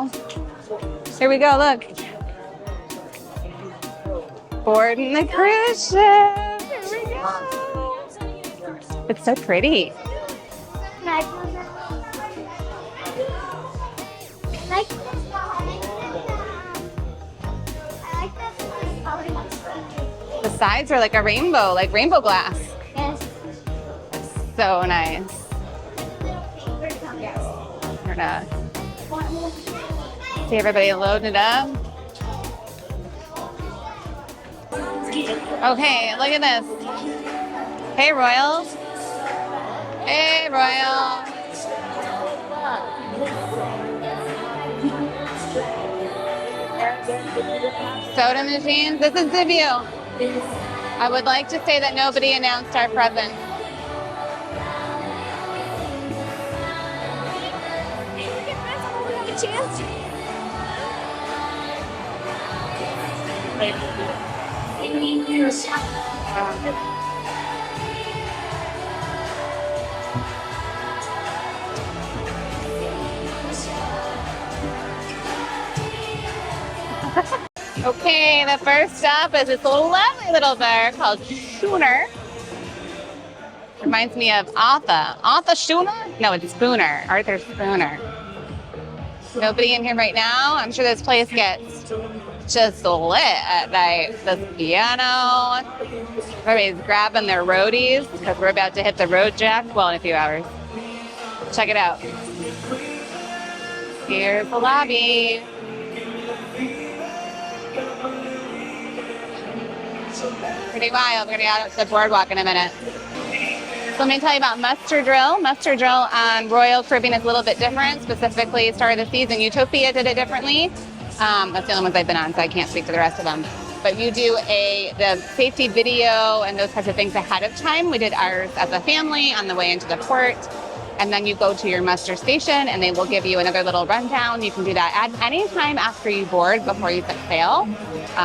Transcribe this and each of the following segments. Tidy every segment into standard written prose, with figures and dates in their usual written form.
go. Here we go, look. Boarding the cruise ship. Here we go. It's so pretty. The sides are like a rainbow, like rainbow glass. Yes. So nice. We're gonna see everybody loading it up. Okay, look at this. Hey, Royals. Hey, Royal. Soda machines. This is the view. I would like to say that nobody announced our presence. Okay, the first stop is this lovely little bar called Schooner. Reminds me of Arthur Schooner? No, it's Spooner. Arthur Spooner. Nobody in here right now. I'm sure this place gets just lit at night. This piano. Everybody's grabbing their roadies because we're about to hit the road jack. Well, in a few hours. Check it out. Here's the lobby. Pretty wild. We're going to get out to the boardwalk in a minute. So let me tell you about Muster Drill. Muster Drill on Royal Caribbean is a little bit different. Specifically, start of the season, Utopia did it differently. That's the only ones I've been on, so I can't speak to the rest of them. But you do the safety video and those types of things ahead of time. We did ours as a family on the way into the port. And then you go to your muster station and they will give you another little rundown. You can do that at any time after you board before you set sail.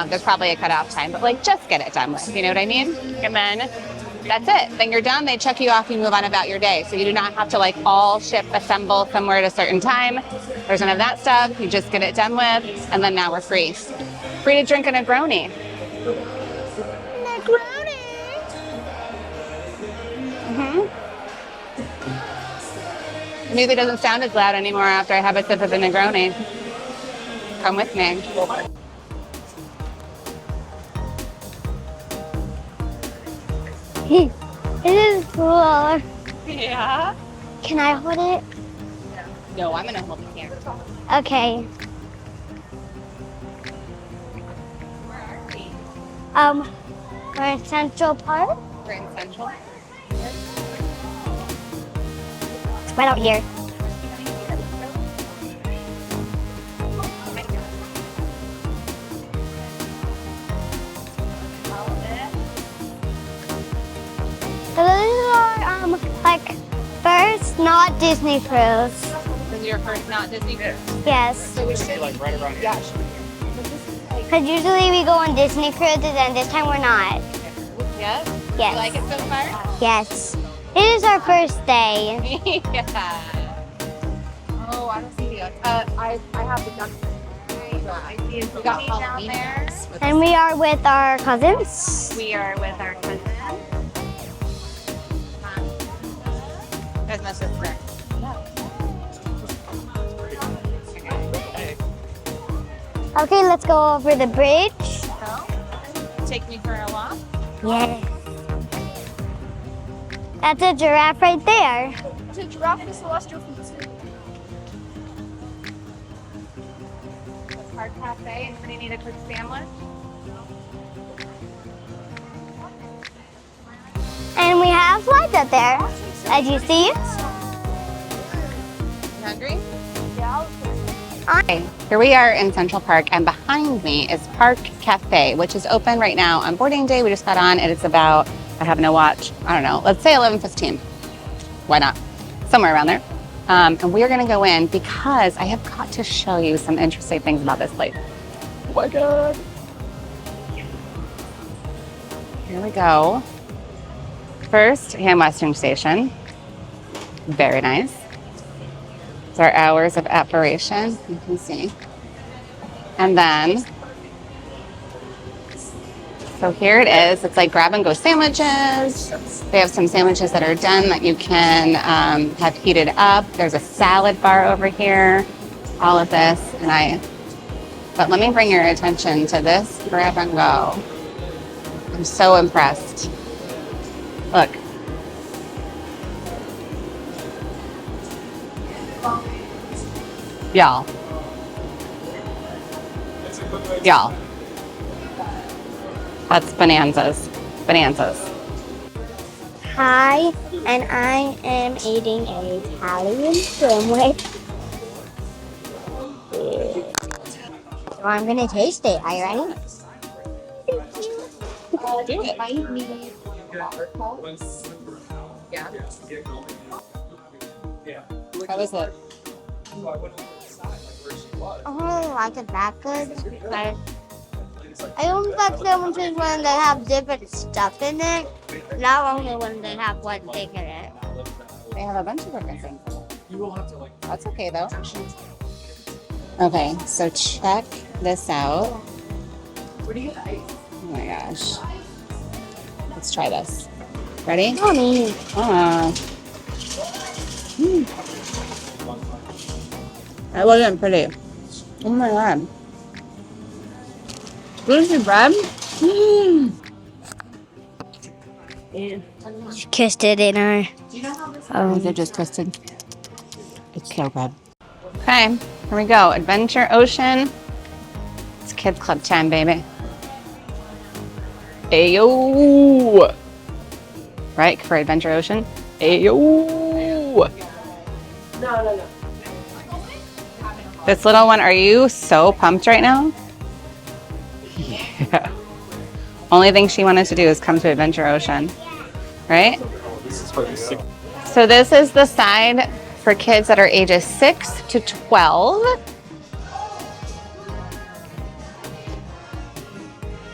There's probably a cutoff time, but like just get it done with, you know what I mean? And then that's it. Then you're done, they check you off, you move on about your day. So you do not have to like all ship assemble somewhere at a certain time. There's none of that stuff. You just get it done with, and then now we're free. Free to drink a Negroni. Negroni! The music doesn't sound as loud anymore after I have a sip of the Negroni. Come with me. It is cool. Yeah? Can I hold it? No, I'm gonna hold it here. Okay. We're in Central Park. We're in Central. It's right out here. So these are like first not Disney cruise. This is your first not Disney cruise? Yes. So we should like right around here. Because usually we go on Disney cruises and this time we're not. Yes? Yes. You like it so far? Yes. It is our first day. Yeah. Oh, I don't see it. I have the duck. I see it. We got Halloween down there. And we are with our cousins. We are with our cousin. There's my sister. Okay, let's go over the bridge. So, take me for a walk. Yes. That's a giraffe right there. It's a giraffe and a celestial from the sea. The Park Cafe. Anybody need a quick sandwich? And we have slides up there. As you see. You hungry? Yeah. Okay, here we are in Central Park, and behind me is Park Cafe, which is open right now on boarding day. We just got on, and it's about, I have no watch, I don't know, let's say 11:15. Why not? Somewhere around there. And we are going to go in because I have got to show you some interesting things about this place. Oh my God. Here we go. First, Ham Western Station. Very nice. It's our hours of operation. You can see. And then, so here it is. It's like grab and go sandwiches. They have some sandwiches that are done that you can have heated up. There's a salad bar over here. All of this, but let me bring your attention to this grab and go. I'm so impressed. Look. Y'all. That's bonanzas. Bonanzas. Hi, and I am eating an Italian sandwich. So I'm gonna taste it. Are you ready? Do it. How is it? I really like it that good. But I only like sandwiches when they have different stuff in it, not only when they have one thing in it. They have a bunch of different things. That's okay though. Okay, so check this out. Oh my gosh. Let's try this. Ready? Mommy. That wasn't pretty. Oh my god. Gluten bread? Kissed it in her. Oh, they just twisted. It's so good. Okay, here we go. Adventure Ocean. It's kids club time, baby. Ayo! Right, for Adventure Ocean? Ayo! No. This little one, are you so pumped right now? Yeah. Only thing she wanted to do is come to Adventure Ocean. Right? So this is the side for kids that are ages 6 to 12.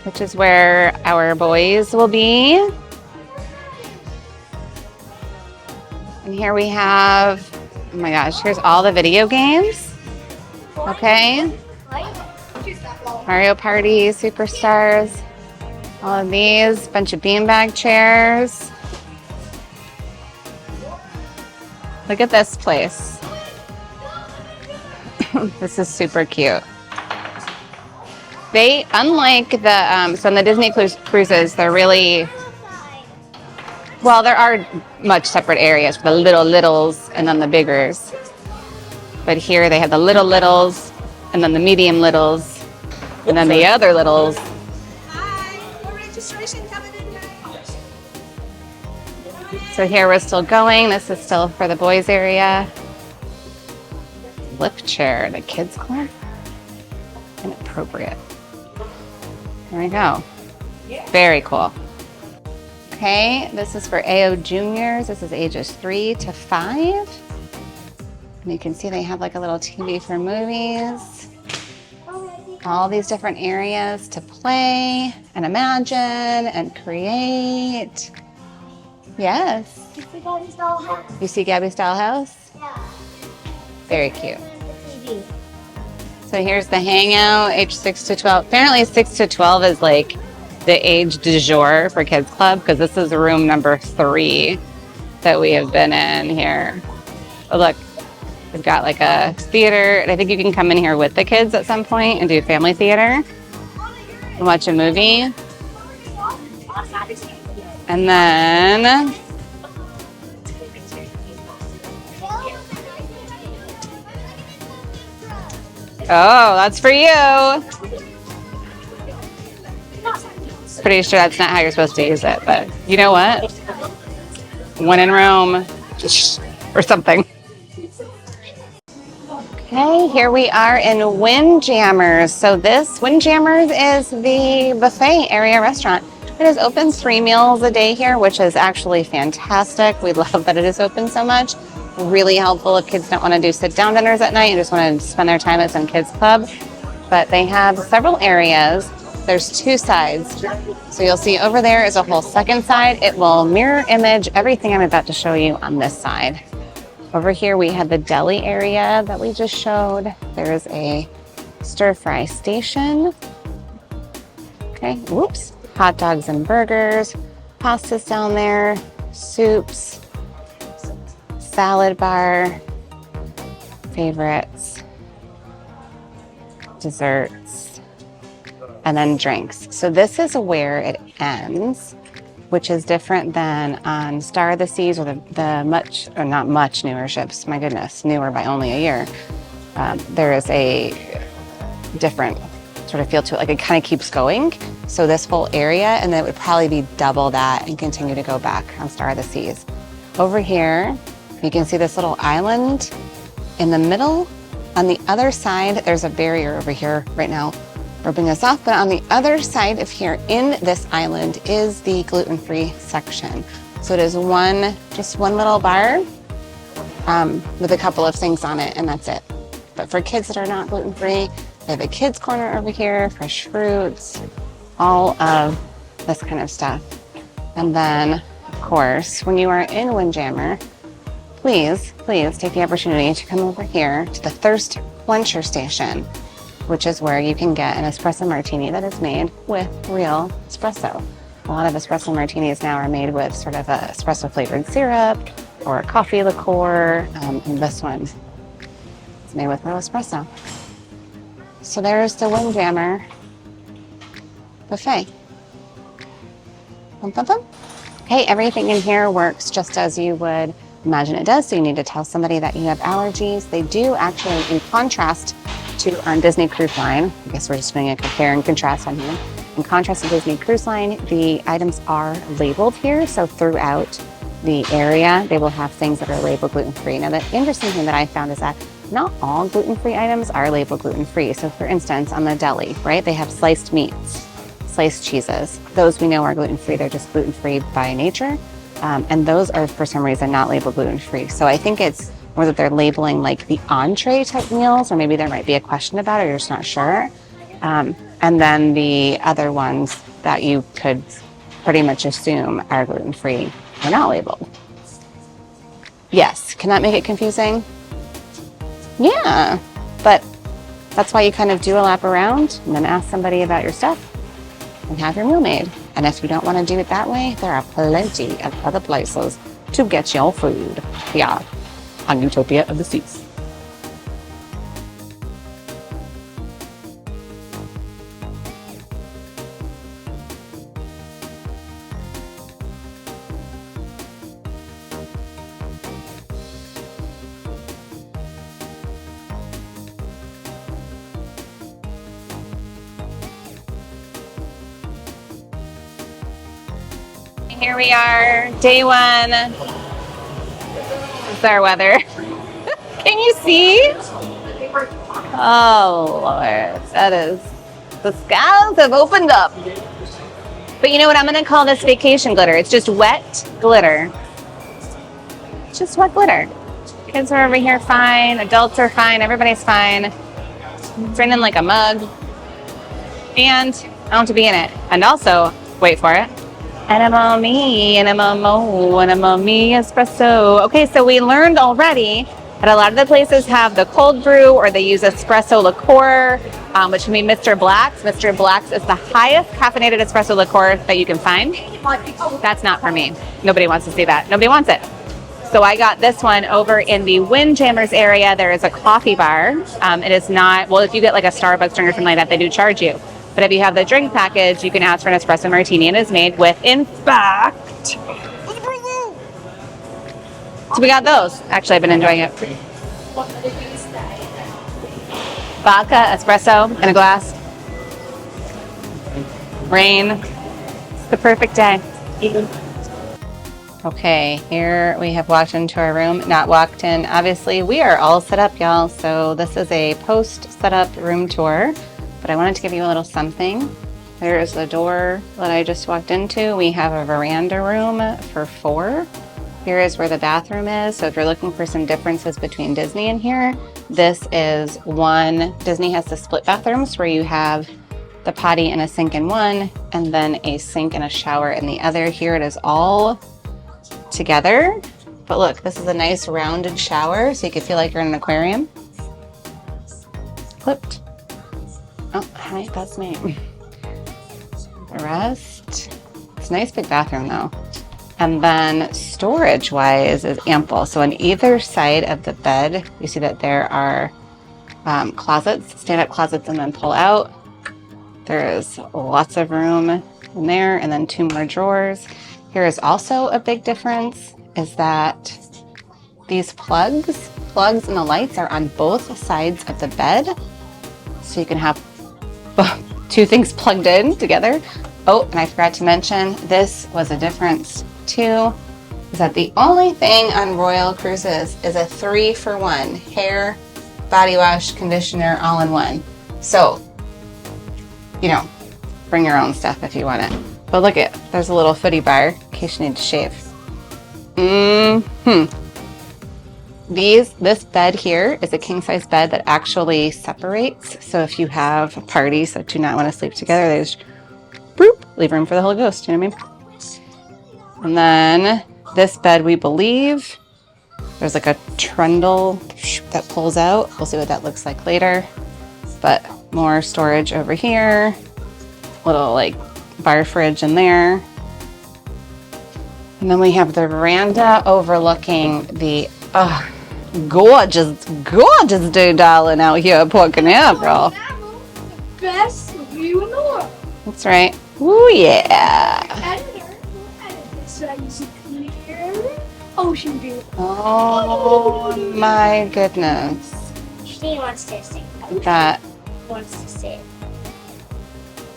Which is where our boys will be. And here we have, oh my gosh, here's all the video games. Okay. Mario Party, Superstars, all of these, bunch of beanbag chairs. Look at this place. This is super cute. They, unlike the, so on the Disney cruises, they're really, well, there are much separate areas for the littles and then the biggers. But here they have the littles and then the medium littles and then the other littles. So here we're still going. This is still for the boys area. Flip chair, the kids club. Inappropriate. There we go. Very cool. Okay, this is for AO juniors. This is ages 3 to 5. And you can see they have like a little TV for movies. All these different areas to play and imagine and create. Yes. You see Gabby's dollhouse? You see Gabby's dollhouse? Yeah. Very cute. So here's the hangout, age 6 to 12. Apparently 6 to 12 is like the age du jour for Kids Club because this is room number 3 that we have been in here. Oh, look, we've got like a theater. And I think you can come in here with the kids at some point and do family theater and watch a movie. And then oh, that's for you. Pretty sure that's not how you're supposed to use it, but you know what? When in Rome, or something. Okay, here we are in Windjammers. So this Windjammers is the buffet area restaurant. It is open 3 meals a day here, which is actually fantastic. We love that it is open so much. Really helpful if kids don't want to do sit-down dinners at night and just want to spend their time at some kids club. But they have several areas. There's 2 sides. So you'll see over there is a whole second side. It will mirror image everything I'm about to show you on this side. Over here we had the deli area that we just showed. There's a stir fry station. Okay, whoops. Hot dogs and burgers. Pastas down there. Soups. Salad bar. Favorites. Desserts. And then drinks. So this is where it ends, which is different than on Star of the Seas or the much, or not much newer ships, my goodness, newer by only a year. There is a different sort of feel to it, like it kind of keeps going. So this whole area, and then it would probably be double that and continue to go back on Star of the Seas. Over here, you can see this little island in the middle. On the other side, there's a barrier over here right now, roping us off, but on the other side of here in this island is the gluten-free section. So it is just one little bar with a couple of things on it, and that's it. But for kids that are not gluten-free, they have a kids corner over here, fresh fruits, all of this kind of stuff. And then, of course, when you are in Windjammer, please take the opportunity to come over here to the Thirst Quencher Station, which is where you can get an espresso martini that is made with real espresso. A lot of espresso martinis now are made with sort of a espresso flavored syrup or a coffee liqueur, and this one is made with real espresso. So there's the Windjammer buffet. Bum, bum, bum. Okay, everything in here works just as you would imagine it does. So you need to tell somebody that you have allergies. They do actually, in contrast to on Disney Cruise Line, I guess we're just doing a compare and contrast on here. In contrast to Disney Cruise Line, the items are labeled here. So throughout the area, they will have things that are labeled gluten-free. Now, the interesting thing that I found is that not all gluten-free items are labeled gluten-free. So for instance, on the deli, right, they have sliced meats, sliced cheeses. Those we know are gluten-free. They're just gluten-free by nature. And those are, for some reason, not labeled gluten-free. So I think it's more that they're labeling like the entree type meals, or maybe there might be a question about it, or you're just not sure. And then the other ones that you could pretty much assume are gluten-free are not labeled. Yes, can that make it confusing? Yeah, but that's why you kind of do a lap around and then ask somebody about your stuff and have your meal made. And if you don't want to do it that way, there are plenty of other places to get your food. Yeah, on Utopia of the Seas. Here we are, day one. This is our weather. Can you see? Oh, Lord, that is, the skies have opened up. But you know what? I'm going to call this vacation glitter. It's just wet glitter. It's just wet glitter. Kids are over here fine. Adults are fine. Everybody's fine. It's raining like a mug. And I don't have to be in it. And also, wait for it. Enema me, enema mo, enema me espresso. Okay, so we learned already that a lot of the places have the cold brew or they use espresso liqueur, which can be Mr. Black's. Mr. Black's is the highest caffeinated espresso liqueur that you can find. That's not for me. Nobody wants to see that. Nobody wants it. So I got this one over in the Windjammers area. There is a coffee bar. It is not, well, if you get like a Starbucks drink or something like that, they do charge you. But if you have the drink package, you can ask for an espresso martini, and it's made with, in fact, so we got those. Actually, I've been enjoying it. Vodka, espresso, in a glass. Rain. It's the perfect day. Okay, here we have walked into our room. Not walked in, obviously. We are all set up, y'all. So this is a post-setup room tour. But I wanted to give you a little something. There is the door that I just walked into. We have a veranda room for 4. Here is where the bathroom is. So if you're looking for some differences between Disney and here, this is one. Disney has the split bathrooms where you have the potty and a sink in one, and then a sink and a shower in the other. Here it is all together. But look, this is a nice rounded shower, so you can feel like you're in an aquarium. Clipped. Oh, hi, that's me. The rest. It's a nice big bathroom though. And then storage-wise is ample. So on either side of the bed, you see that there are closets, stand-up closets and then pull out. There is lots of room in there, and then 2 more drawers. Here is also a big difference, is that these plugs and the lights are on both sides of the bed. So you can have 2 things plugged in together. Oh, and I forgot to mention, this was a difference too, is that the only thing on Royal Cruises is a 3-for-1 hair, body wash, conditioner, all in one. So, you know, bring your own stuff if you want it. But look at, there's a little foodie bar in case you need to shave. This bed here is a king size bed that actually separates. So if you have parties that do not want to sleep together, they just boop, leave room for the Holy Ghost, you know what I mean? And then this bed, we believe, there's like a trundle that pulls out. We'll see what that looks like later. But more storage over here, little like bar fridge in there. And then we have the veranda overlooking the gorgeous doodalling out here at Port Canaveral. Best view in the world. That's right. Ooh, yeah. Editor, we'll edit this so that you see clear ocean view. Oh my goodness. She wants to say. That. Wants to say.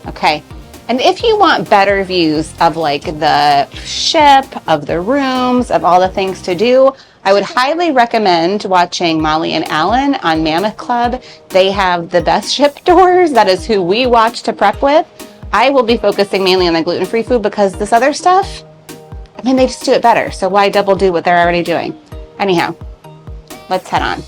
Okay. And if you want better views of like the ship, of the rooms, of all the things to do, I would highly recommend watching Molly and Alan on Mammoth Club. They have the best ship tours. That is who we watch to prep with. I will be focusing mainly on the gluten-free food because this other stuff, I mean, they just do it better. So why double do what they're already doing? Anyhow, let's head on.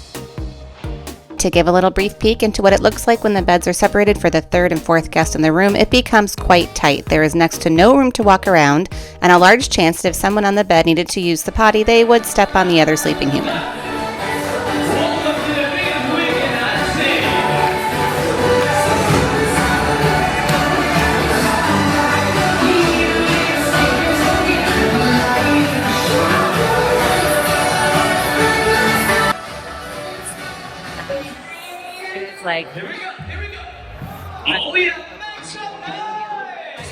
To give a little brief peek into what it looks like when the beds are separated for the 3rd and 4th guest in the room, it becomes quite tight. There is next to no room to walk around, and a large chance that if someone on the bed needed to use the potty, they would step on the other sleeping human. Like, Here we go. Oh, yeah. Make some noise.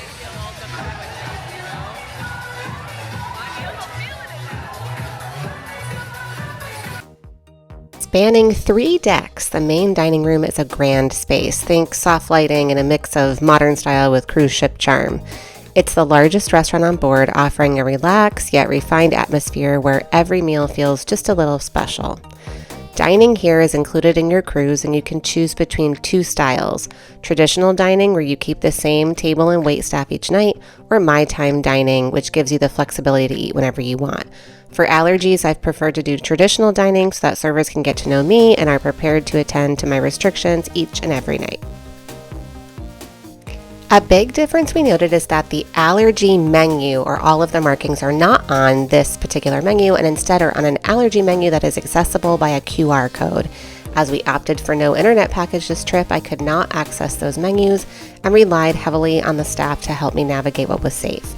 Spanning 3 decks, the main dining room is a grand space. Think soft lighting and a mix of modern style with cruise ship charm. It's the largest restaurant on board, offering a relaxed yet refined atmosphere where every meal feels just a little special. Dining here is included in your cruise, and you can choose between 2 styles: traditional dining, where you keep the same table and wait staff each night, or my time dining, which gives you the flexibility to eat whenever you want. For allergies, I've preferred to do traditional dining so that servers can get to know me and are prepared to attend to my restrictions each and every night. A big difference we noted is that the allergy menu, or all of the markings, are not on this particular menu and instead are on an allergy menu that is accessible by a QR code. As we opted for no internet package this trip, I could not access those menus and relied heavily on the staff to help me navigate what was safe.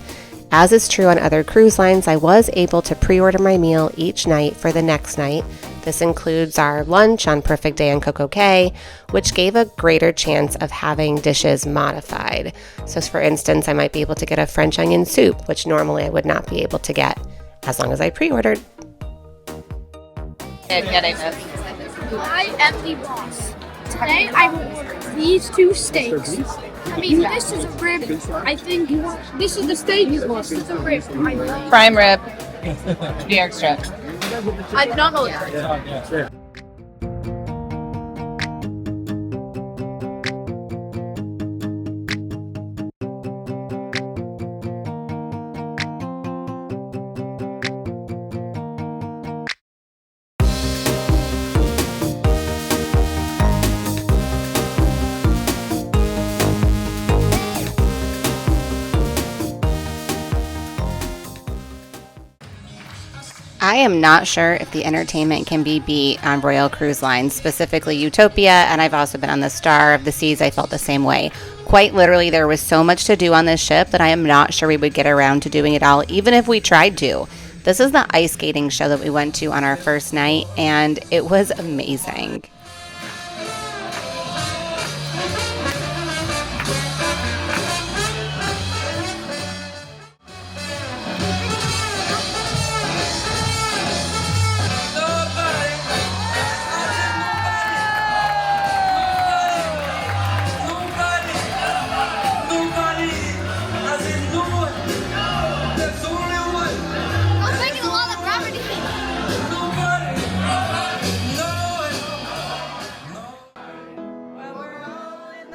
As is true on other cruise lines, I was able to pre-order my meal each night for the next night. This includes our lunch on Perfect Day and Coco Cay, which gave a greater chance of having dishes modified. So for instance, I might be able to get a French onion soup, which normally I would not be able to get as long as I pre-ordered. Getting this. I am the boss. Today I will order these 2 steaks. I mean, this is a rib. I think this is the steak. This is the rib. Prime rib, New York strip. I did not know that. I am not sure if the entertainment can be beat on Royal Cruise Lines, specifically Utopia, and I've also been on the Star of the Seas. I felt the same way. Quite literally, there was so much to do on this ship that I am not sure we would get around to doing it all, even if we tried to. This is the ice skating show that we went to on our first night, and it was amazing.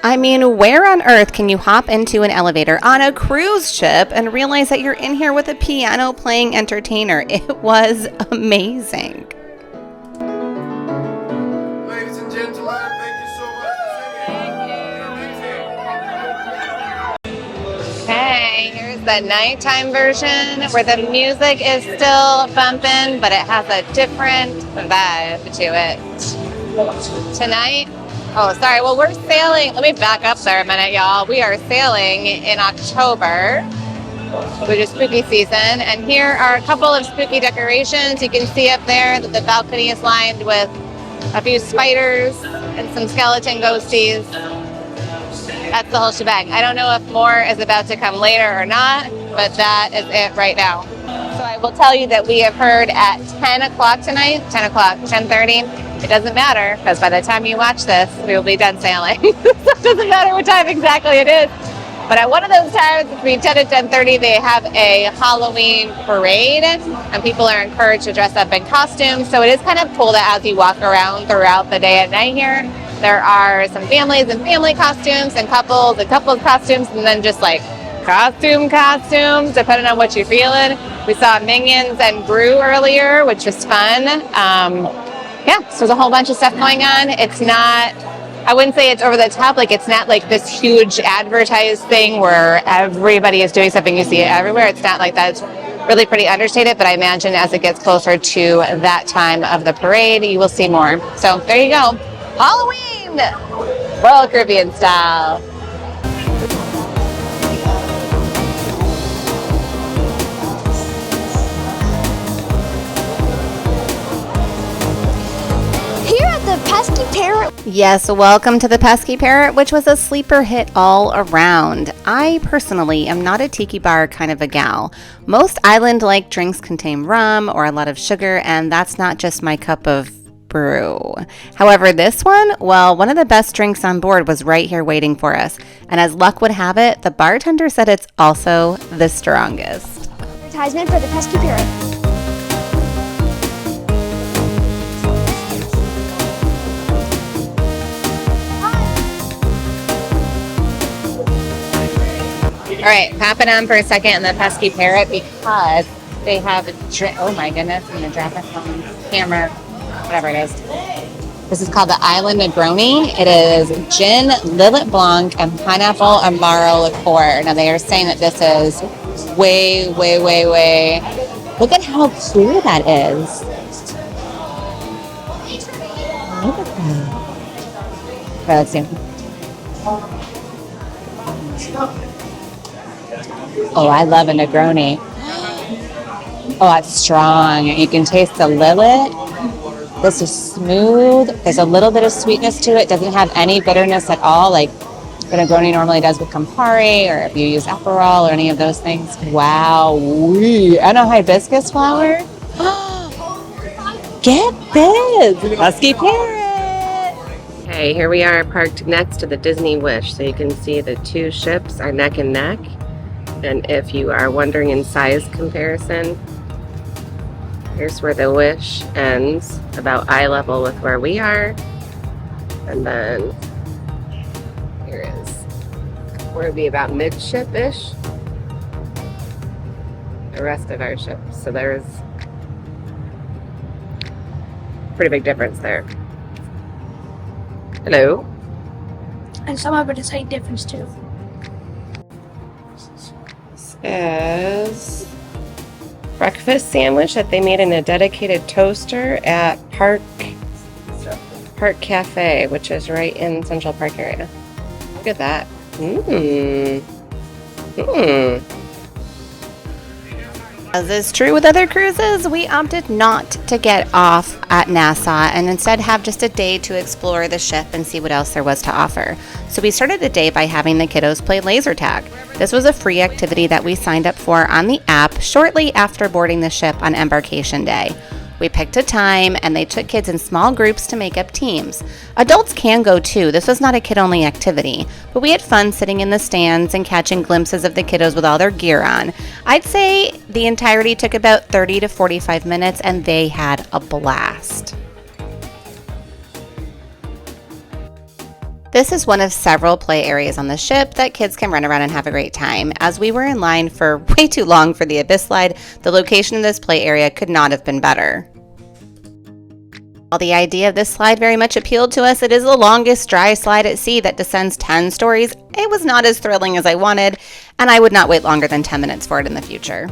I mean, where on earth can you hop into an elevator on a cruise ship and realize that you're in here with a piano playing entertainer? It was amazing. Ladies and gentlemen, thank you so much for amazing. Okay, here's the nighttime version where the music is still bumping, but it has a different vibe to it. Tonight, oh, sorry. Well, we're sailing. Let me back up there a minute, y'all. We are sailing in October, which is spooky season. And here are a couple of spooky decorations. You can see up there that the balcony is lined with a few spiders and some skeleton ghosties. That's the whole shebang. I don't know if more is about to come later or not, but that is it right now. So I will tell you that we have heard at 10 o'clock tonight, 10 o'clock, 10:30. It doesn't matter, because by the time you watch this, we will be done sailing. So it doesn't matter what time exactly it is. But at one of those times, between 10 and 10:30, they have a Halloween parade, and people are encouraged to dress up in costumes. So it is kind of cool that as you walk around throughout the day and night here, there are some families and family costumes and couples costumes, and then just like costumes, depending on what you're feeling. We saw Minions and Gru earlier, which was fun. Yeah, so there's a whole bunch of stuff going on. It's not, I wouldn't say it's over the top. Like, it's not like this huge advertised thing where everybody is doing something. You see it everywhere. It's not like that. It's really pretty understated, but I imagine as it gets closer to that time of the parade, you will see more. So there you go. Halloween, Royal Caribbean style. The Pesky Parrot. Yes, welcome to the Pesky Parrot, which was a sleeper hit all around. I personally am not a tiki bar kind of a gal. Most island-like drinks contain rum or a lot of sugar, and that's not just my cup of brew. However, this one, well, one of the best drinks on board was right here waiting for us. And as luck would have it, the bartender said it's also the strongest. Advertisement for the Pesky Parrot. All right, popping on for a second in the Pesky Parrot because they have oh my goodness, I'm gonna drop it on camera, whatever it is. This is called the Island Negroni. It is gin, Lillet Blanc, and pineapple Amaro liqueur. Now they are saying that this is way. Look at how clear that is. Look at that. Okay, let's see. Oh, I love a Negroni. Oh, it's strong. You can taste the Lillet. This is smooth. There's a little bit of sweetness to it. Doesn't have any bitterness at all, like what a Negroni normally does with Campari, or if you use Aperol or any of those things. Wow. And a hibiscus flower. Get this. Pesky Parrot. Okay, here we are parked next to the Disney Wish, so you can see the two ships are neck and neck. And if you are wondering in size comparison, here's where the Wish ends, about eye level with where we are. And then here is where it'd be about midship-ish, the rest of our ship. So there's a pretty big difference there. Hello. And some of it is height difference too. Is breakfast sandwich that they made in a dedicated toaster at Park Cafe, which is right in Central Park area. Look at that. As is true with other cruises, we opted not to get off at Nassau and instead have just a day to explore the ship and see what else there was to offer. So we started the day by having the kiddos play laser tag. This was a free activity that we signed up for on the app shortly after boarding the ship on embarkation day. We picked a time and they took kids in small groups to make up teams. Adults can go too. This was not a kid-only activity, but we had fun sitting in the stands and catching glimpses of the kiddos with all their gear on. I'd say the entirety took about 30 to 45 minutes and they had a blast. This is one of several play areas on the ship that kids can run around and have a great time. As we were in line for way too long for the Abyss slide, the location of this play area could not have been better. While the idea of this slide very much appealed to us, it is the longest dry slide at sea that descends 10 stories. It was not as thrilling as I wanted, and I would not wait longer than 10 minutes for it in the future.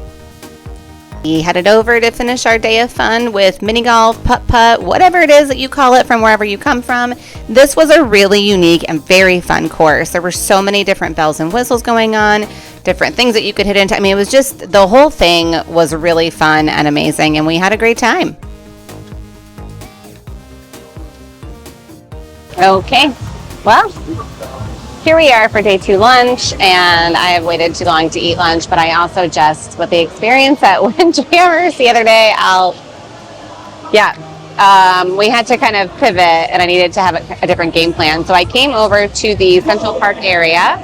We headed over to finish our day of fun with mini golf, putt-putt, whatever it is that you call it from wherever you come from. This was a really unique and very fun course. There were so many different bells and whistles going on, different things that you could hit into. I mean, it was just, the whole thing was really fun and amazing, and we had a great time. Okay, well, here we are for day 2 lunch, and I have waited too long to eat lunch, but I also just, with the experience at Windjammer the other day, we had to kind of pivot, and I needed to have a different game plan. So I came over to the Central Park area.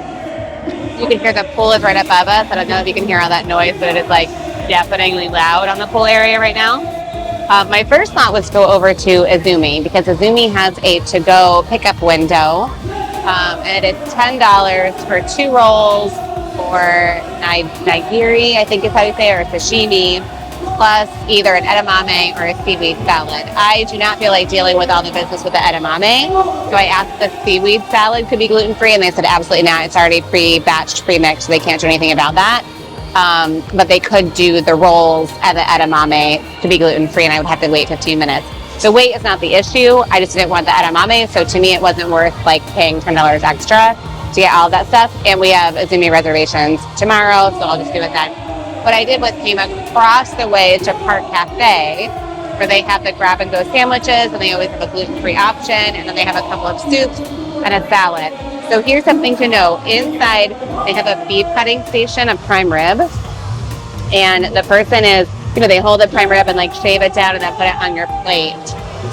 You can hear the pool is right above us. I don't know if you can hear all that noise, but it is like deafeningly loud on the pool area right now. My first thought was to go over to Izumi, because Izumi has a to-go pickup window. And it's $10 for 2 rolls or nigiri, I think is how you say it, or sashimi, plus either an edamame or a seaweed salad. I do not feel like dealing with all the business with the edamame, so I asked if the seaweed salad could be gluten-free, and they said absolutely not. It's already pre-batched, pre-mixed, so they can't do anything about that. But they could do the rolls and the edamame to be gluten-free, and I would have to wait 15 minutes. The weight is not the issue. I just didn't want the edamame, so to me it wasn't worth like paying $10 extra to get all of that stuff. And we have Izumi reservations tomorrow, so I'll just do it then. What I did was came across the way to Park Cafe, where they have the grab-and-go sandwiches, and they always have a gluten-free option, and then they have a couple of soups and a salad. So here's something to know. Inside, they have a beef cutting station, a prime rib, and the person is, they hold the prime rib and like shave it down and then put it on your plate.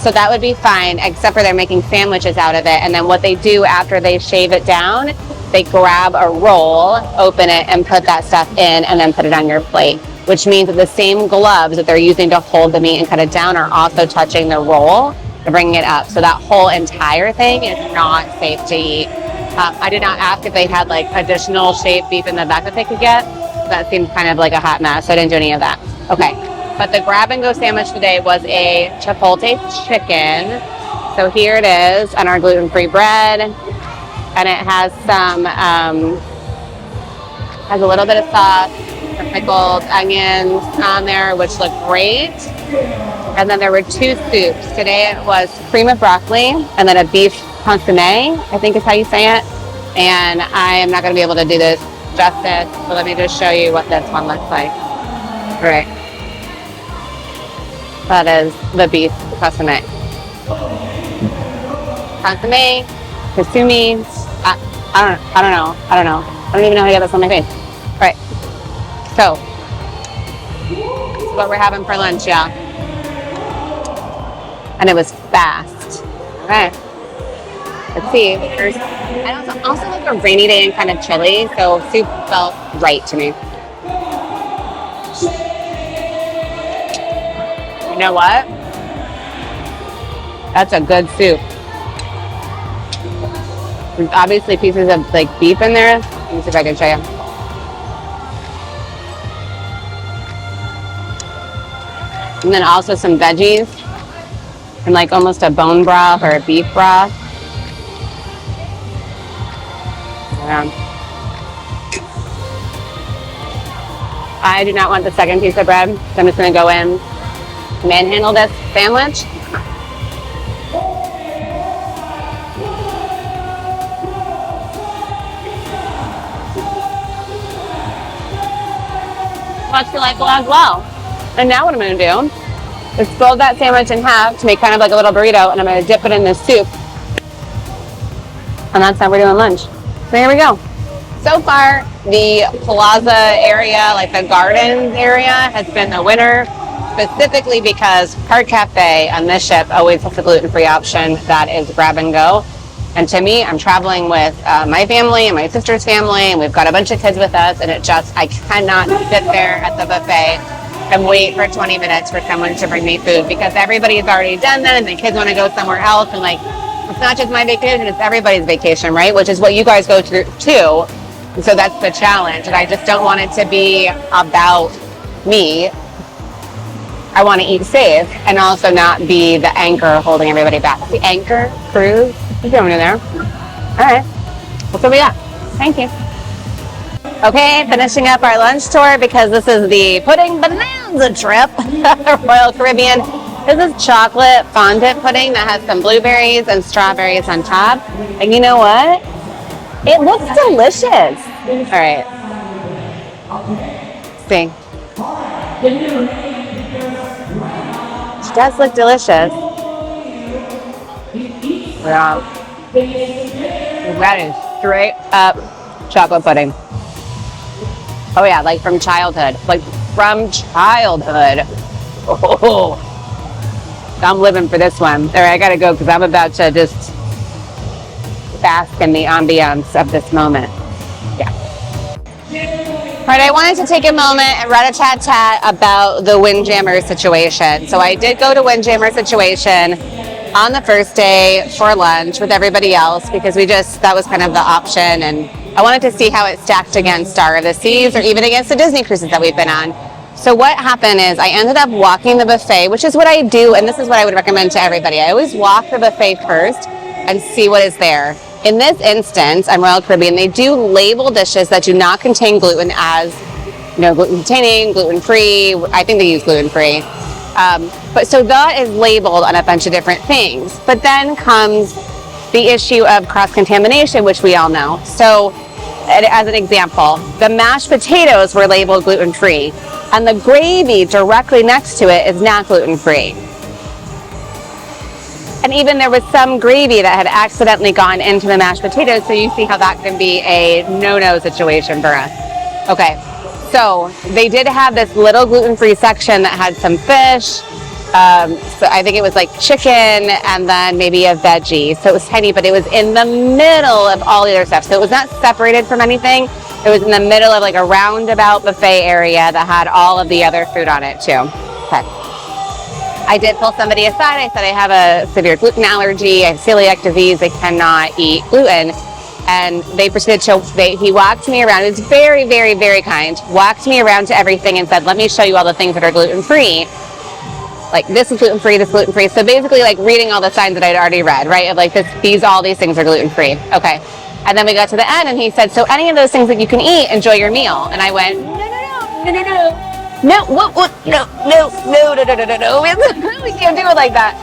So that would be fine, except for they're making sandwiches out of it. And then what they do after they shave it down, they grab a roll, open it, and put that stuff in, and then put it on your plate. Which means that the same gloves that they're using to hold the meat and cut it down are also touching the roll and bringing it up. So that whole entire thing is not safe to eat. I did not ask if they had like additional shaved beef in the back that they could get. That seemed kind of like a hot mess, so I didn't do any of that. Okay, but the grab-and-go sandwich today was a chipotle chicken. So here it is on our gluten-free bread, and it has some, has a little bit of sauce, some pickled onions on there, which look great. And then there were 2 soups. Today it was cream of broccoli, and then a beef consomme, I think is how you say it. And I am not going to be able to do this justice, so let me just show you what this one looks like. All right. That is the beef consomme. Consomme, kasumi. I don't know. I don't even know how to get this on my face. All right. So, this is what we're having for lunch, y'all. And it was fast. All right. Let's see. And it's also like a rainy day and kind of chilly, so soup felt right to me. You know what? That's a good soup. There's obviously pieces of like beef in there. Let me see if I can show you. And then also some veggies and like almost a bone broth or a beef broth. I do not want the second piece of bread, so I'm just gonna go in, manhandle this sandwich. Much delightful as well. And now what I'm gonna do is fold that sandwich in half to make kind of like a little burrito, and I'm gonna dip it in this soup. And that's how we're doing lunch. So here we go. So far, the plaza area, like the gardens area, has been the winner, specifically because Park Cafe on this ship always has a gluten-free option that is grab and go. And to me, I'm traveling with my family and my sister's family, and we've got a bunch of kids with us, and I cannot sit there at the buffet and wait for 20 minutes for someone to bring me food, because everybody's already done that and the kids want to go somewhere else, and like, it's not just my vacation, it's everybody's vacation, right? Which is what you guys go through too. And so that's the challenge, and I just don't want it to be about me. I want to eat safe and also not be the anchor holding everybody back. The anchor cruise. What's going on there? All right. What's what we got? Thank you. Okay, finishing up our lunch tour because this is the Pudding Bonanza trip, Royal Caribbean. This is chocolate fondant pudding that has some blueberries and strawberries on top. And you know what? It looks delicious. All right. See. It does look delicious. Yeah. That is straight up chocolate pudding. Oh yeah, like from childhood. Oh, I'm living for this one. All right, I gotta go because I'm about to just bask in the ambiance of this moment. Yeah. All right, I wanted to take a moment and rat-a-tat-tat about the Windjammer situation. So I did go to Windjammer situation on the first day for lunch with everybody else because that was kind of the option, and I wanted to see how it stacked against Star of the Seas or even against the Disney cruises that we've been on. So what happened is I ended up walking the buffet, which is what I do, and this is what I would recommend to everybody. I always walk the buffet first and see what is there. In this instance, on Royal Caribbean, they do label dishes that do not contain gluten as, gluten-containing, gluten-free. I think they use gluten-free. But so that is labeled on a bunch of different things. But then comes the issue of cross-contamination, which we all know. So as an example, the mashed potatoes were labeled gluten-free, and the gravy directly next to it is not gluten-free. And even there was some gravy that had accidentally gone into the mashed potatoes, so you see how that can be a no-no situation for us. Okay, so they did have this little gluten-free section that had some fish. So I think it was like chicken and then maybe a veggie. So it was tiny, but it was in the middle of all the other stuff. So it was not separated from anything. It was in the middle of like a roundabout buffet area that had all of the other food on it too. Okay. I did pull somebody aside. I said, I have a severe gluten allergy. I have celiac disease. I cannot eat gluten. And they proceeded he walked me around. It was very, very, very kind. Walked me around to everything and said, let me show you all the things that are gluten-free. Like this is gluten-free, this is gluten-free. So basically like reading all the signs that I'd already read, right? Of like all these things are gluten-free. Okay. And then we got to the end and he said, so any of those things that you can eat, enjoy your meal. And I went, no, we can't do it like that.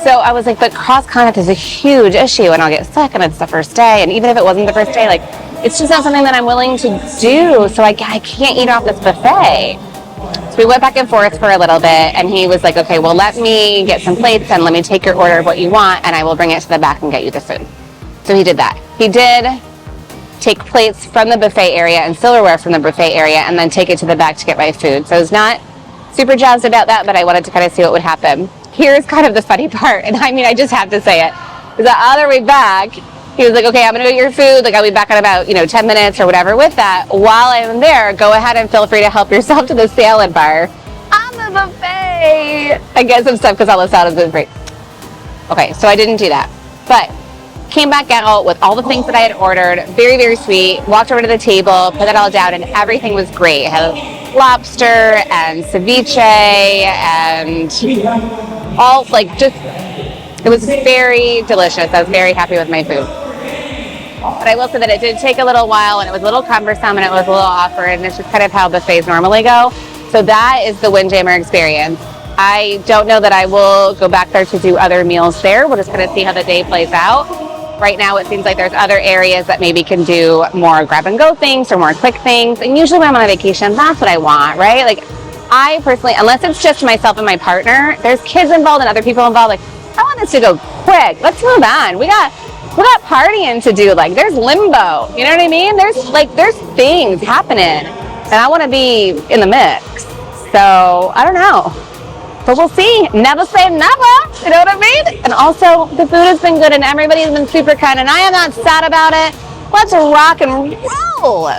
So I was like, but cross-contact is a huge issue and I'll get sick and it's the first day. And even if it wasn't the first day, like it's just not something that I'm willing to do. So I can't eat off this buffet. So we went back and forth for a little bit and he was like, okay, well, let me get some plates and let me take your order of what you want and I will bring it to the back and get you the food. So he did that. He did take plates from the buffet area and silverware from the buffet area and then take it to the back to get my food. So I was not super jazzed about that, but I wanted to kind of see what would happen. Here's kind of the funny part, and I mean, I just have to say it. Is that on our way back, he was like, okay, I'm gonna go get your food. Like I'll be back in about 10 minutes or whatever. With that, while I'm there, go ahead and feel free to help yourself to the salad bar on the buffet and get some stuff because all the salad is gluten-free. Okay, so I didn't do that, but came back out with all the things that I had ordered. Very, very sweet. Walked over to the table, put it all down, and everything was great. It had lobster and ceviche and all it was very delicious. I was very happy with my food. But I will say that it did take a little while, and it was a little cumbersome, and it was a little awkward, and it's just kind of how buffets normally go. So that is the Windjammer experience. I don't know that I will go back there to do other meals there. We'll just kind of see how the day plays out. Right now, it seems like there's other areas that maybe can do more grab-and-go things or more quick things. And usually when I'm on a vacation, that's what I want, right? Like, I personally, unless it's just myself and my partner, there's kids involved and other people involved. Like, I want this to go quick. Let's move on. We got partying to do. Like, there's limbo. You know what I mean? There's things happening, and I want to be in the mix. So I don't know, but we'll see. Never say never. You know what I mean? And also, the food has been good, and everybody's been super kind, and I am not sad about it. Let's rock and roll.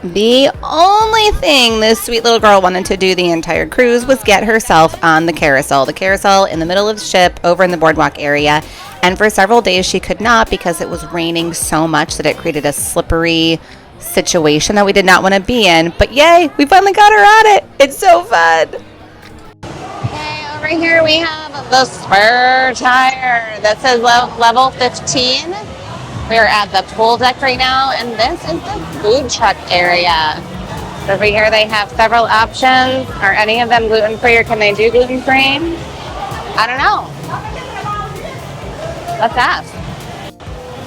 The only thing this sweet little girl wanted to do the entire cruise was get herself on the carousel. The carousel in the middle of the ship over in the boardwalk area. And for several days she could not because it was raining so much that it created a slippery situation that we did not want to be in. But yay, we finally got her on it. It's so fun. Okay, over here we have the spare tire. That says level 15. We are at the pool deck right now, and this is the food truck area. So over here they have several options. Are any of them gluten-free, or can they do gluten-free? I don't know. Let's ask.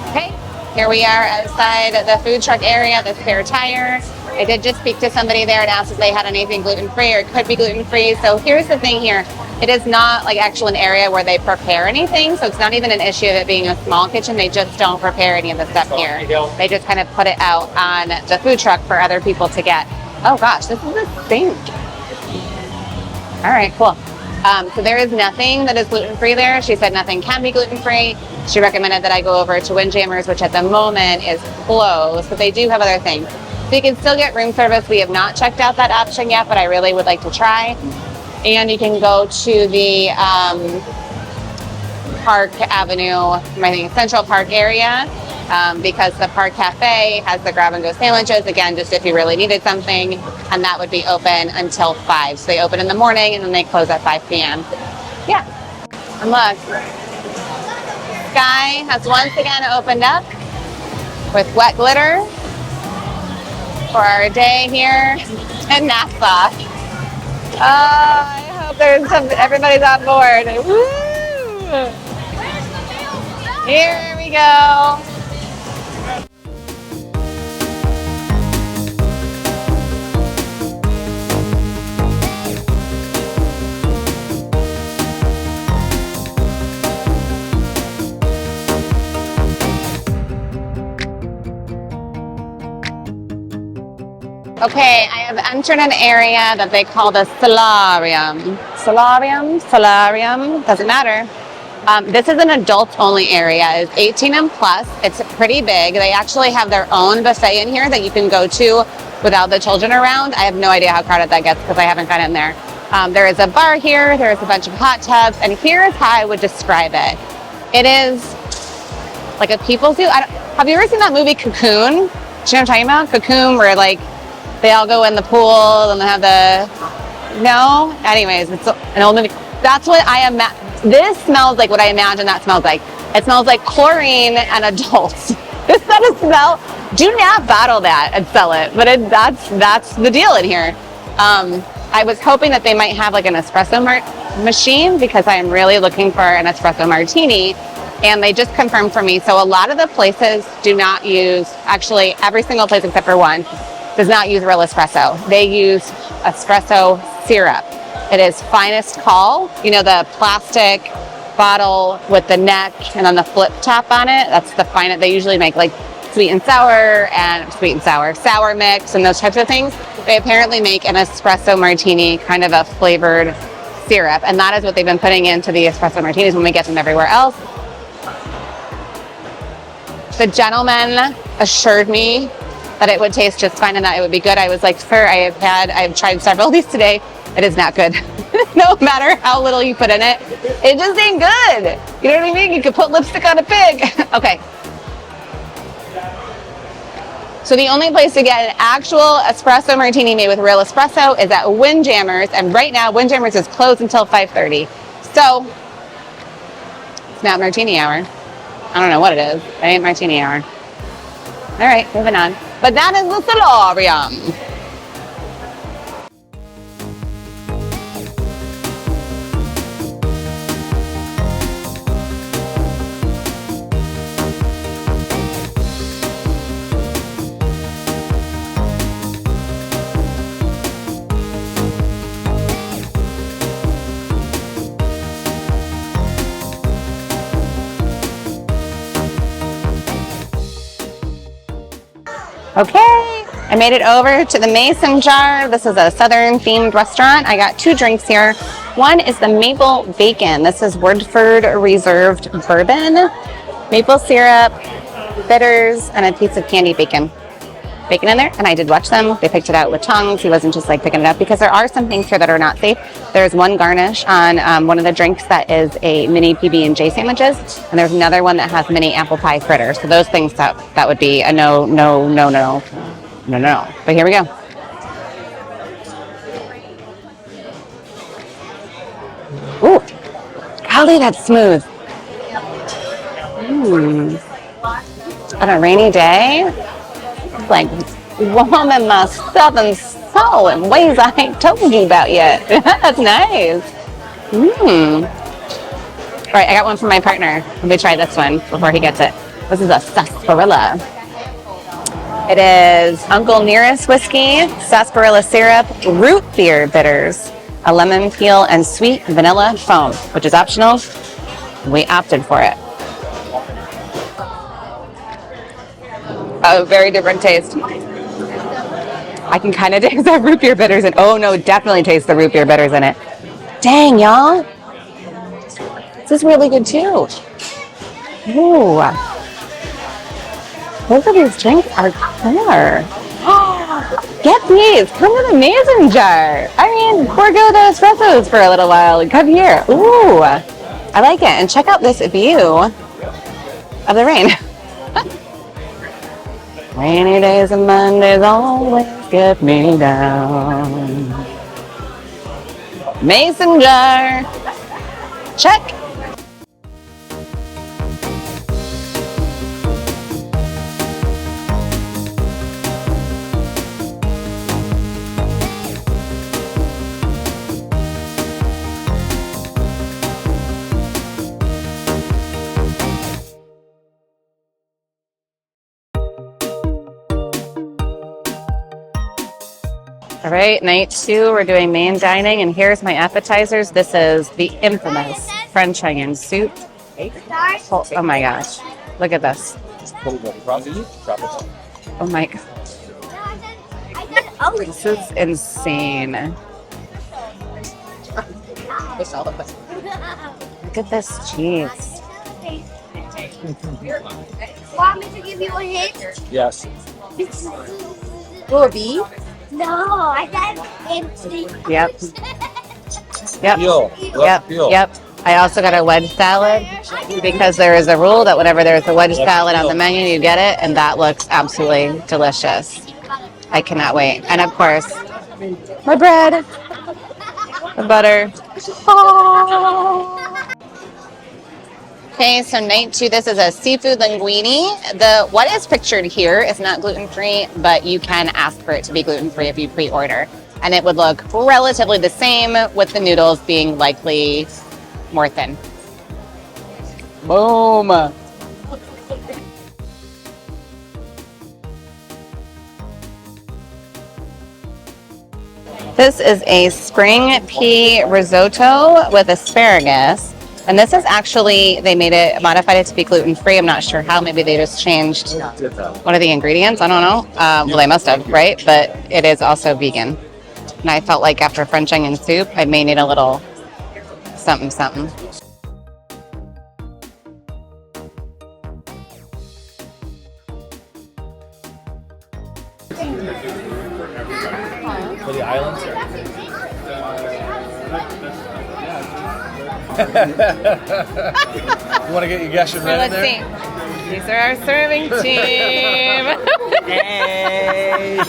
Okay, here we are outside the food truck area, the spare tire. I did just speak to somebody there and asked if they had anything gluten-free or could be gluten-free. So here's the thing here. It is not like actually an area where they prepare anything. So it's not even an issue of it being a small kitchen. They just don't prepare any of the stuff here. They just kind of put it out on the food truck for other people to get. Oh gosh, this is a sink. All right, cool. So there is nothing that is gluten-free there. She said nothing can be gluten-free. She recommended that I go over to Windjammer's, which at the moment is closed, but they do have other things. So you can still get room service. We have not checked out that option yet, but I really would like to try. And you can go to the Park Avenue, I think Central Park area, because the Park Cafe has the grab-and-go sandwiches, again, just if you really needed something, and that would be open until 5. So they open in the morning, and then they close at 5 p.m. Yeah. And look, Sky has once again opened up with wet glitter for our day here in Nassau. Oh, I hope everybody's on board. Woo! Here we go. Okay, I have entered an area that they call the Solarium. Solarium, doesn't matter. This is an adult-only area. It's 18 and plus. It's pretty big. They actually have their own buffet in here that you can go to without the children around. I have no idea how crowded that gets because I haven't gone in there. There is a bar here. There is a bunch of hot tubs, and here's how I would describe it. It is like a people zoo. Have you ever seen that movie Cocoon? Do you know what I'm talking about? Cocoon, where like they all go in the pool and they have no? Anyways, it's an old movie. That's what I am. This smells like what I imagine that smells like. It smells like chlorine and adults. This is not a smell. Do not bottle that and sell it. But that's the deal in here. I was hoping that they might have like an espresso machine because I am really looking for an espresso martini. And they just confirmed for me. So a lot of the places do not use, actually every single place except for one, does not use real espresso. They use espresso syrup. It is finest call, you know, the plastic bottle with the neck and then the flip top on it. That's the finest. They usually make like sour mix and those types of things. They apparently make an espresso martini, kind of a flavored syrup. And that is what they've been putting into the espresso martinis when we get them everywhere else. The gentleman assured me that it would taste just fine and that it would be good. I was like, sir, I've tried several of these today. It is not good. No matter how little you put in it, it just ain't good. You know what I mean? You could put lipstick on a pig. Okay. So the only place to get an actual espresso martini made with real espresso is at Windjammer's, and right now Windjammer's is closed until 5:30. So it's not martini hour. I don't know what it is. It ain't martini hour. All right, moving on. But that is the Solarium. Okay, I made it over to the Mason Jar. This is a Southern themed restaurant. I got 2 drinks here. One is the Maple Bacon. This is Woodford Reserved Bourbon, maple syrup, bitters, and a piece of candied bacon in there. And I did watch them. They picked it out with tongs. He wasn't just like picking it up because there are some things here that are not safe. There's one garnish on one of the drinks that is a mini PB&J sandwiches, and there's another one that has mini apple pie fritters. So those things that would be a no. But here we go. Ooh, golly, that's smooth. On a rainy day, it's like warming my southern soul in ways I ain't told you about yet. That's nice. All right, I got one for my partner. Let me try this one before he gets it. This is a sarsaparilla. It is Uncle Nearest whiskey, sarsaparilla syrup, root beer bitters, a lemon peel, and sweet vanilla foam, which is optional. We opted for it. A very different taste. I can kind of taste the root beer bitters in. Oh no, definitely taste the root beer bitters in it. Dang, y'all. This is really good too. Ooh. Both of these drinks are clear. Get these. Come to the Mason Jar. I mean, forego the espressos for a little while and come here. Ooh. I like it. And check out this view of the rain. Rainy days and Mondays always get me down. Mason Jar. Check. All right, night 2, we're doing main dining, and here's my appetizers. This is the infamous French onion soup. Oh my gosh, look at this. Oh my God. This is insane. Look at this cheese. Want me to give you a hint? Yes. Bobby? No, I said empty. Yep. I also got a wedge salad because there is a rule that whenever there's a wedge salad on the menu, you get it, and that looks absolutely delicious. I cannot wait. And of course, my bread, the butter. Okay, so night 2, this is a seafood linguine. What is pictured here is not gluten-free, but you can ask for it to be gluten-free if you pre-order. And it would look relatively the same, with the noodles being likely more thin. Boom! This is a spring pea risotto with asparagus. And this is actually, modified it to be gluten-free. I'm not sure how. Maybe they just changed one of the ingredients. I don't know. Well, they must have, right? But it is also vegan. And I felt like after French onion soup, I may need a little something, something. For the islands? You want to get your gushing right in Let's there? see. These are our serving team. Hey!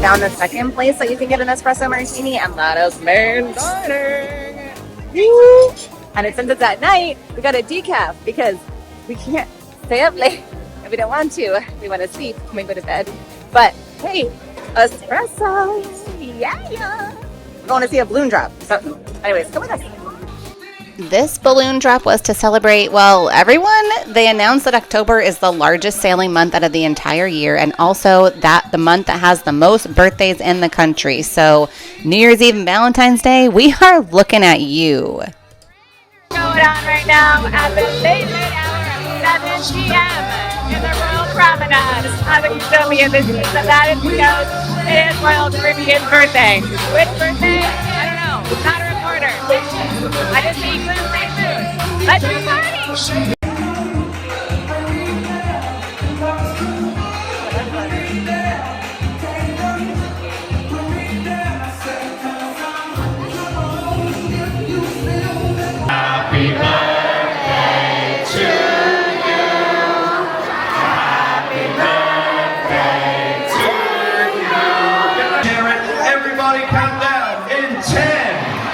found the second place that you can get an espresso martini, and that is main dining. Woo! And since it's at night, we got a decaf because we can't stay up late if we don't want to. We want to sleep when we go to bed. But hey, espresso! Yeah! We're going to see a balloon drop. So, anyways, come with us. This balloon drop was to celebrate, well, everyone. They announced that October is the largest sailing month out of the entire year, and also that the month that has the most birthdays in the country. So New Year's Eve and Valentine's Day, we are looking at you. Going on right now at the late hour of 7 p.m. in the Royal Promenade of the Utopia. This means that is because it is Royal Caribbean's birthday. Which birthday? I don't know. Not a reporter. I just eat gluten-free food. Let's do a party! Everybody count down in 10,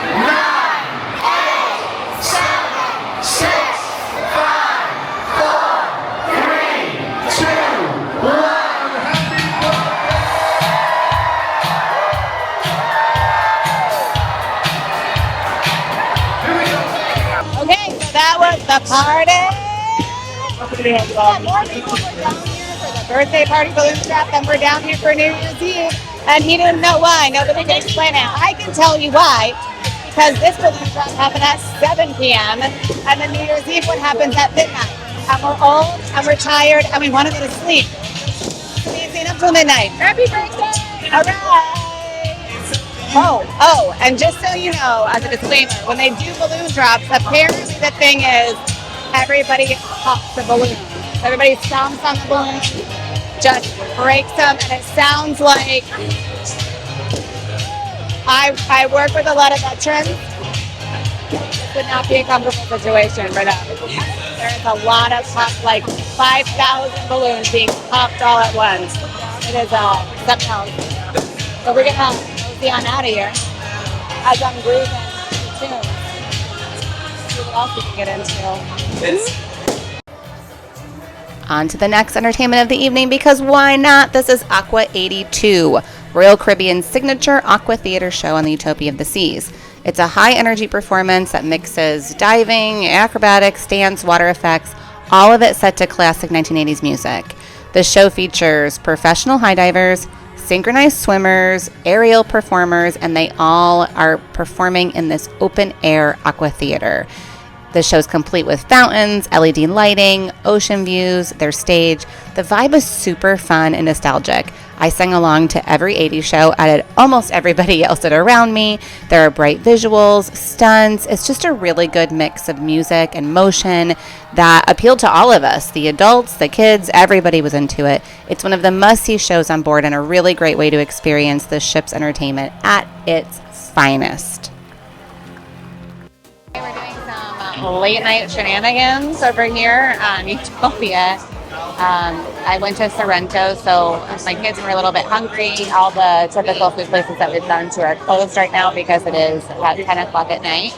9, 8, 7, 6, 5, 4, 3, 2, 1. Happy birthday! Here we go. Okay, so that was the party. Yeah, more people were down here for the birthday party balloon drop than we're down here for New Year's Eve. And he didn't know why. Nobody can explain it. I can tell you why. Because this balloon drop happened at 7 p.m. and the New Year's Eve one happens at midnight. And we're old and we're tired and we want to go to sleep. So we stayed up till midnight. Happy birthday! All right. Oh, and just so you know, as a disclaimer, when they do balloon drops, apparently the thing is everybody pops the balloon. Everybody stomps on the balloon, just breaks them, and it sounds like I work with a lot of veterans. This would not be a comfortable situation for them. There's a lot of like 5,000 balloons being popped all at once. It is something else. So we're gonna mosey on out of here as I'm grooving the tunes. See what else we can get into. On to the next entertainment of the evening, because why not? This is Aqua 82, Royal Caribbean's signature aqua theater show on the Utopia of the Seas. It's a high-energy performance that mixes diving, acrobatics, dance, water effects, all of it set to classic 1980s music. The show features professional high divers, synchronized swimmers, aerial performers, and they all are performing in this open-air aqua theater. The show's complete with fountains, LED lighting, ocean views, their stage. The vibe is super fun and nostalgic. I sang along to every 80s show, as did almost everybody else that are around me. There are bright visuals, stunts. It's just a really good mix of music and motion that appealed to all of us. The adults, the kids, everybody was into it. It's one of the must-see shows on board and a really great way to experience the ship's entertainment at its finest. We're doing some late night shenanigans over here on Utopia. I went to Sorrento, so my kids were a little bit hungry. All the typical food places that we've gone to are closed right now because it is about 10 o'clock at night.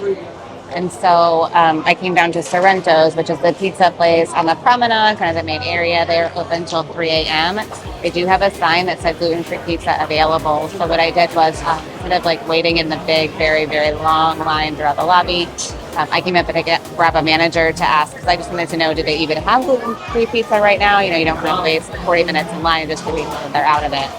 And so I came down to Sorrento's, which is the pizza place on the promenade, kind of the main area. They're open until 3 a.m. They do have a sign that said gluten-free pizza available. So what I did was, instead of like waiting in the big, very, very long line throughout the lobby, I came up and grab a manager to ask, because I just wanted to know, do they even have gluten-free pizza right now? You know, you don't want to waste 40 minutes in line just to be told they're out of it.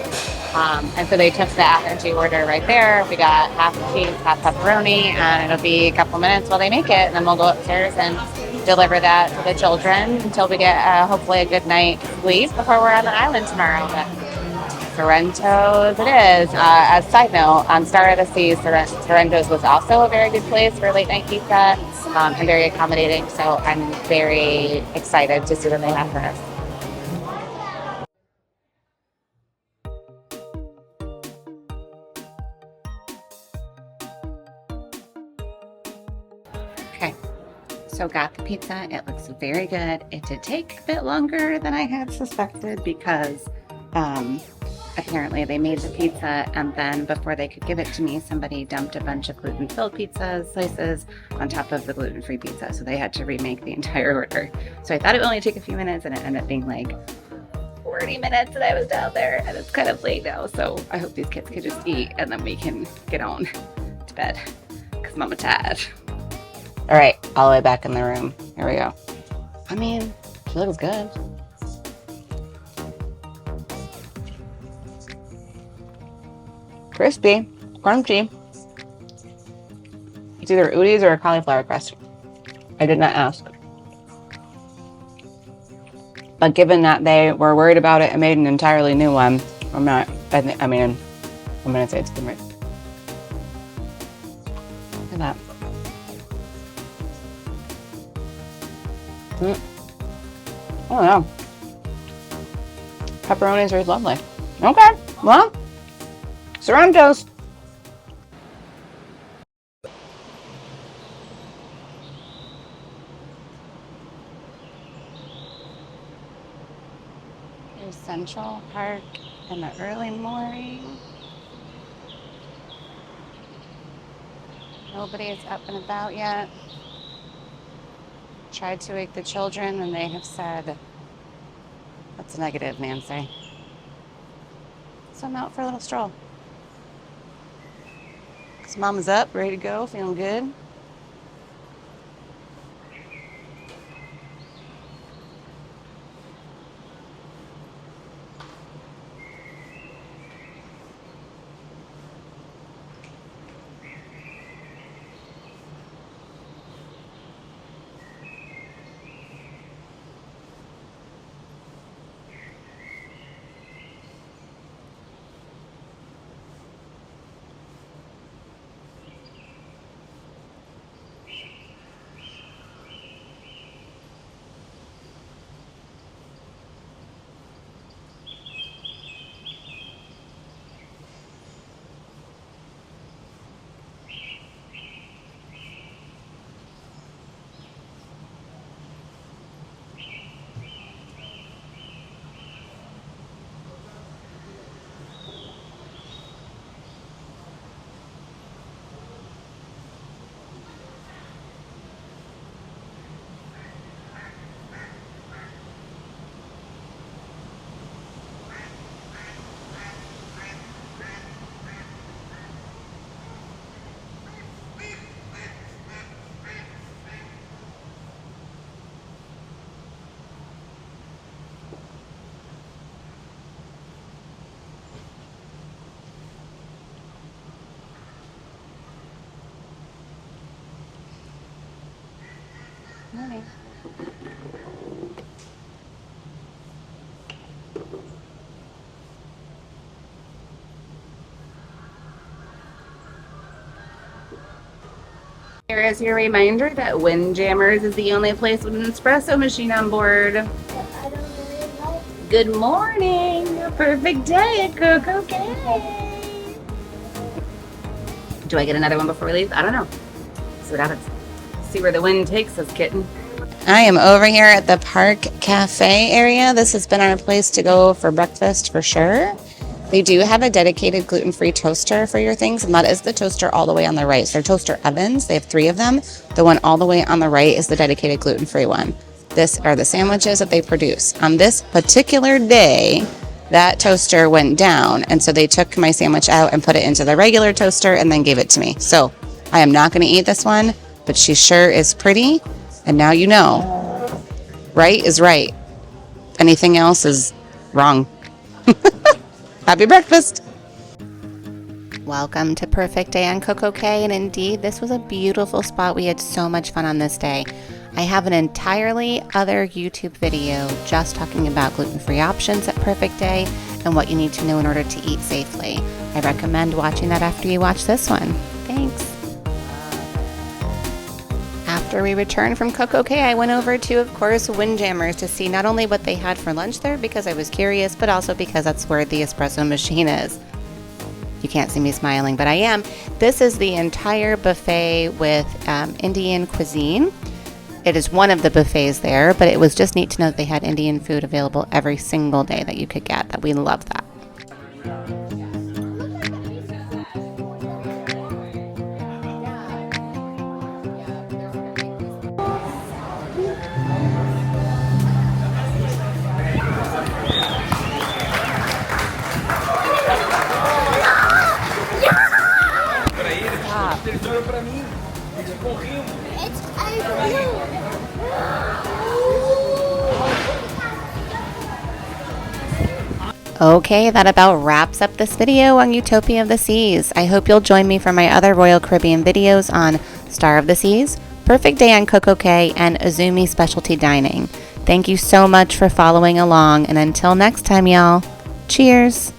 And so they took the allergy order right there. We got half cheese, half pepperoni, and it'll be a couple minutes while they make it. And then we'll go upstairs and deliver that to the children until we get hopefully a good night's sleep before we're on the island tomorrow. But Sorrento as it is. As a side note, on Star of the Seas, Sorrento's was also a very good place for late night pizza and very accommodating. So I'm very excited to see what they have for us. Okay, so got the pizza. It looks very good. It did take a bit longer than I had suspected because apparently they made the pizza, and then before they could give it to me, somebody dumped a bunch of gluten-filled pizza slices on top of the gluten-free pizza. So they had to remake the entire order. So I thought it would only take a few minutes, and it ended up being like 40 minutes that I was down there, and it's kind of late now. So I hope these kids can just eat, and then we can get on to bed because Mama tired. All right, all the way back in the room. Here we go. I mean, she looks good. Crispy, crunchy. It's either Udi's or a cauliflower crust. I did not ask. But given that they were worried about it and made an entirely new one, I'm not, I mean, I'm gonna say it's good. Right. Look at that. Oh no. Pepperonis are lovely. Okay, well, Sorrento's. Here's Central Park in the early morning. Nobody is up and about yet. Tried to wake the children and they have said, that's a negative, Nancy. So I'm out for a little stroll. Because Mama's up, ready to go, feeling good. Morning. Here is your reminder that Windjammers is the only place with an espresso machine on board. I don't really like. Good morning. A perfect day at Coco Cay. Do I get another one before we leave? I don't know. See what happens. See where the wind takes us, kitten. I am over here at the Park Cafe area. This has been our place to go for breakfast for sure. They do have a dedicated gluten-free toaster for your things, and that is the toaster all the way on the right. So they're toaster ovens. They have 3 of them. The one all the way on the right is the dedicated gluten-free one. This are the sandwiches that they produce. On this particular day, that toaster went down, and so they took my sandwich out and put it into the regular toaster and then gave it to me. So I am not going to eat this one, but she sure is pretty. And now you know, right is right. Anything else is wrong. Happy breakfast. Welcome to Perfect Day on Coco Cay, and indeed, this was a beautiful spot. We had so much fun on this day. I have an entirely other YouTube video just talking about gluten-free options at Perfect Day and what you need to know in order to eat safely. I recommend watching that after you watch this one. Thanks. After we returned from Coco Cay, I went over to, of course, Windjammers to see not only what they had for lunch there because I was curious, but also because that's where the espresso machine is. You can't see me smiling, but I am. This is the entire buffet with Indian cuisine. It is one of the buffets there, but it was just neat to know that they had Indian food available every single day that you could get. That we love that. It's over. Okay, that about wraps up this video on Utopia of the Seas. I hope you'll join me for my other Royal Caribbean videos on Star of the Seas, Perfect Day on Coco Cay, and Azumi Specialty Dining. Thank you so much for following along, and until next time, y'all, cheers!